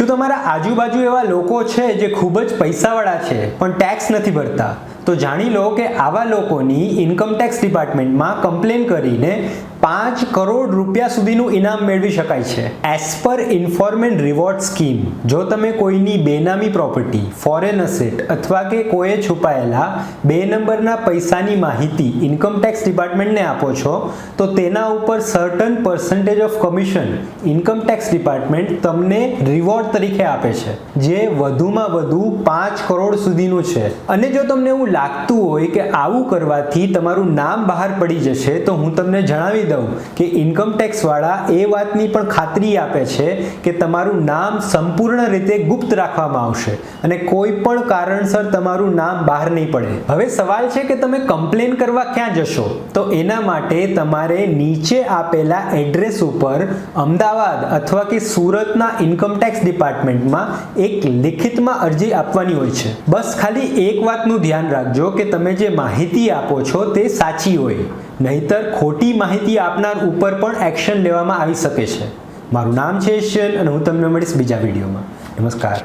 શું તમારા આજુબાજુ એવા લોકો છે જે ખૂબ જ પૈસાવાળા છે પણ ટેક્સ નથી ભરતા? તો જાણી લો કે આવા લોકોની ઇન્કમ ટેક્સ ડિપાર્ટમેન્ટમાં કમ્પ્લેન કરીને 5 કરોડ રૂપિયા સુધીનું ઇનામ મેળવી શકાય છે. એઝ પર ઇન્ફોર્મેન્ટ રિવોર્ડ સ્કીમ, જો તમે કોઈની બેનામી પ્રોપર્ટી, ફોરેન અસેટ અથવા કે કોઈએ છુપાયેલા 2 નંબરના પૈસાની માહિતી ઇન્કમ ટેક્સ ડિપાર્ટમેન્ટને આપો છો તો તેના ઉપર certain percentage of commission income tax department તમને રિવોર્ડ તરીકે આપે છે, જે વધુમાં વધુ 5 કરોડ સુધીનું છે. અને જો તમને એવું લાગતું હોય કે આવું કરવાથી તમારું નામ બહાર પડી જશે, તો હું તમને જણાવી દઉં કે ઇન્કમ ટેક્સ વાળા એ વાતની પણ ખાતરી આપે છે કે તમારું નામ સંપૂર્ણ રીતે ગુપ્ત રાખવામાં આવશે અને કોઈ પણ કારણસર તમારું નામ બહાર નહીં પડે. હવે સવાલ છે કે તમે કમ્પ્લેન કરવા ક્યાં જશો? તો એના માટે તમારે નીચે આપેલા એડ્રેસ ઉપર અમદાવાદ અથવા કે સુરતના ઇન્કમ ટેક્સ ડિપાર્ટમેન્ટમાં એક લિખિતમાં અરજી આપવાની હોય છે. બસ ખાલી એક વાતનું ધ્યાન રાખજો કે તમે જે માહિતી આપો છો તે સાચી હોય, નહીતર ખોટી માહિતી આપનાર ઉપર પણ એક્શન લેવામાં આવી શકે છે. મારું નામ છે ઈશ્વર અને હું તમને મળીશ બીજા વિડીયોમાં. નમસ્કાર.